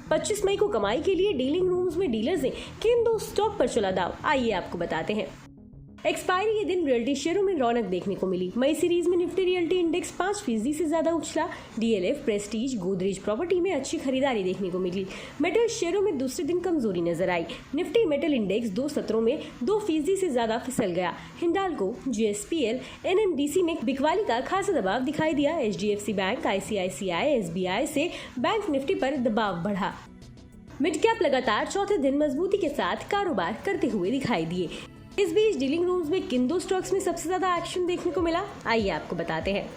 25 मई को कमाई के लिए डीलिंग रूम्स में डीलर्स ने किन दो स्टॉक पर चला दाव, आइए आपको बताते हैं। एक्सपायरी के दिन रियल्टी शेयरों में रौनक देखने को मिली। मई सीरीज में निफ्टी रियल्टी इंडेक्स 5% से ज्यादा उछला। डीएलएफ, प्रेस्टीज, गोदरेज प्रॉपर्टी में अच्छी खरीदारी देखने को मिली। मेटल शेयरों में दूसरे दिन कमजोरी नजर आई। निफ्टी मेटल इंडेक्स 2 सत्रों में 2% से ज्यादा फिसल गया। हिंडाल्को, जीएसपीएल, एनएमडीसी में बिकवाली का खासा दबाव दिखाई दिया। एचडीएफसी बैंक, आईसीआईसीआई, एसबीआई से बैंक निफ्टी पर दबाव बढ़ा। मिड कैप लगातार चौथे दिन मजबूती के साथ कारोबार करते हुए दिखाई दिए। इस बीच डीलिंग रूम्स में किन दो स्टॉक्स में सबसे ज्यादा एक्शन देखने को मिला, आइए आपको बताते हैं।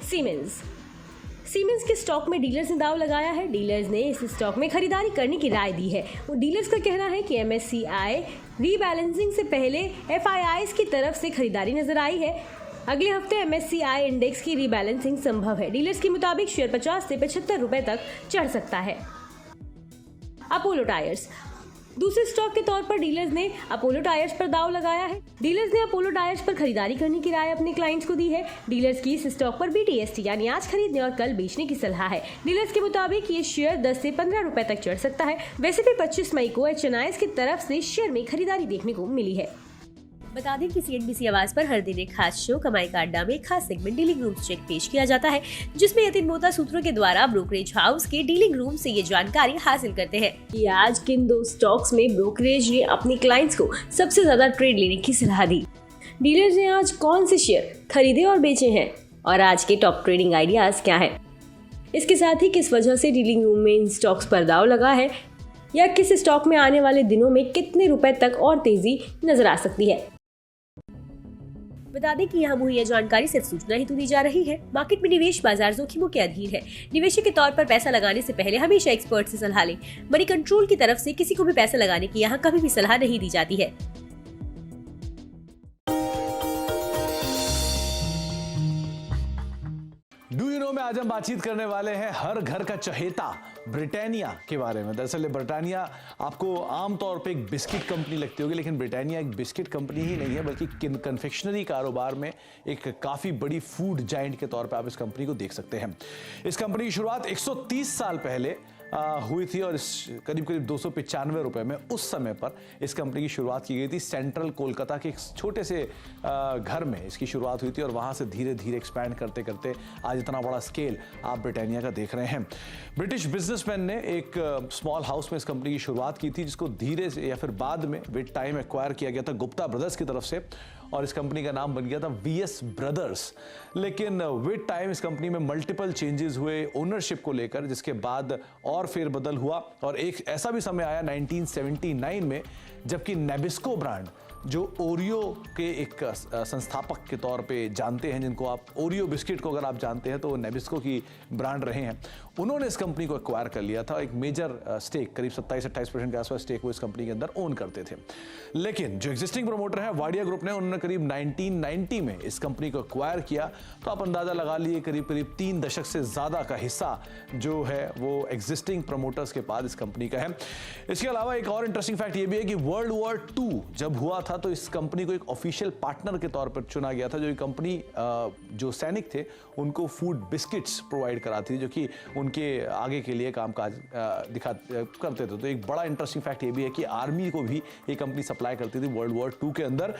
सीमेंस के स्टॉक में डीलर्स ने दाव लगाया है। डीलर्स ने इस स्टॉक में खरीदारी करने की राय दी है। डीलर्स का कहना है कि एमएससीआई रीबैलेंसिंग से पहले एफआईआईज की तरफ से खरीदारी नजर आई है। अगले हफ्ते एमएससीआई इंडेक्स की रीबैलेंसिंग संभव है। डीलर्स के मुताबिक शेयर 50 से 75 रुपए तक चढ़ सकता है। अपोलो टायर्स, दूसरे स्टॉक के तौर पर डीलर्स ने अपोलो टायर्स पर दाव लगाया है। डीलर्स ने अपोलो टायर्स पर खरीदारी करने की राय अपने क्लाइंट्स को दी है। डीलर्स की इस स्टॉक पर बीटीएसटी यानी आज खरीदने और कल बेचने की सलाह है। डीलर्स के मुताबिक ये शेयर 10 से 15 रुपए तक चढ़ सकता है। वैसे भी 25 मई को एचएनआईएस की तरफ से शेयर में खरीदारी देखने को मिली है। बता दें कि सीएनबीसी आवाज पर हर दिन एक खास शो कमाई का अड्डा में एक खास सेगमेंट डीलिंग रूम चेक पेश किया जाता है, जिसमें यतिन मोहता सूत्रों के द्वारा ब्रोकरेज हाउस के डीलिंग रूम से ये जानकारी हासिल करते हैं कि आज किन दो स्टॉक्स में ब्रोकरेज ने अपने क्लाइंट्स को सबसे ज्यादा ट्रेड लेने की सलाह दी। डीलर्स ने आज कौन से शेयर खरीदे और बेचे हैं और आज के टॉप ट्रेडिंग आइडियाज क्या है। इसके साथ ही किस वजह से डीलिंग रूम में इन स्टॉक्स पर दाव लगा है या किस स्टॉक में आने वाले दिनों में कितने रुपए तक और तेजी नजर आ सकती है। बता दें कि यहाँ मुहैया जानकारी सिर्फ सूचना ही तो दी जा रही है। मार्केट में निवेश बाजार जोखिमों के अधीन है। निवेशक के तौर पर पैसा लगाने से पहले हमेशा एक्सपर्ट से सलाह लें। मनी कंट्रोल की तरफ से किसी को भी पैसा लगाने की यहाँ कभी भी सलाह नहीं दी जाती है। डू यू नो में आज हम बातचीत करने वाले हैं हर घर का चहेता ब्रिटानिया के बारे में। दरअसल ब्रिटानिया आपको आमतौर पे एक बिस्किट कंपनी लगती होगी, लेकिन ब्रिटानिया एक बिस्किट कंपनी ही नहीं है, बल्कि कन्फेक्शनरी कारोबार में एक काफ़ी बड़ी फूड जाइंट के तौर पे आप इस कंपनी को देख सकते हैं। इस कंपनी की शुरुआत 130 साल पहले हुई थी और करीब करीब 295 रुपए में उस समय पर इस कंपनी की शुरुआत की गई थी। सेंट्रल कोलकाता के एक छोटे से घर में इसकी शुरुआत हुई थी और वहाँ से धीरे धीरे एक्सपैंड करते करते आज इतना बड़ा स्केल आप ब्रिटानिया का देख रहे हैं। ब्रिटिश बिजनेसमैन ने एक स्मॉल हाउस में इस कंपनी की शुरुआत की थी, जिसको धीरे से या फिर बाद में विद टाइम एक्वायर किया गया था गुप्ता ब्रदर्स की तरफ से और इस कंपनी का नाम बन गया था वीएस ब्रदर्स। लेकिन विद टाइम इस कंपनी में मल्टीपल चेंजेस हुए ओनरशिप को लेकर, जिसके बाद और फेरबदल हुआ और एक ऐसा भी समय आया 1979 में जबकि नेबिस्को ब्रांड, जो ओरियो के एक संस्थापक के तौर पे जानते हैं, जिनको आप ओरियो बिस्किट को अगर आप जानते हैं तो वो नेबिस्को की ब्रांड रहे हैं, उन्होंने इस कंपनी को एक्वायर कर लिया था। एक मेजर स्टेक करीब 27-28% के आसपास स्टेक वो इस कंपनी के अंदर ओन करते थे। लेकिन जो एग्जिस्टिंग प्रमोटर है वाडिया ग्रुप ने, उन्होंने करीब 1990 में इस कंपनी को एक्वायर किया। तो आप अंदाजा लगा लिए करीब करीब 3 दशक से ज्यादा का हिस्सा जो है वो एग्जिस्टिंग प्रमोटर्स के पास इस कंपनी का है। इसके अलावा एक और इंटरेस्टिंग फैक्ट ये भी है कि वर्ल्ड वॉर 2 जब हुआ था तो इस कंपनी को एक ऑफिशियल पार्टनर के तौर पर चुना गया था। जो ये कंपनी जो सैनिक थे उनको फूड बिस्किट्स प्रोवाइड कराती थी, जो कि उनके आगे के लिए कामकाज करते थे। तो एक बड़ा इंटरेस्टिंग फैक्ट ये भी है कि आर्मी को भी ये कंपनी सप्लाई करती थी वर्ल्ड वॉर 2 के अंदर।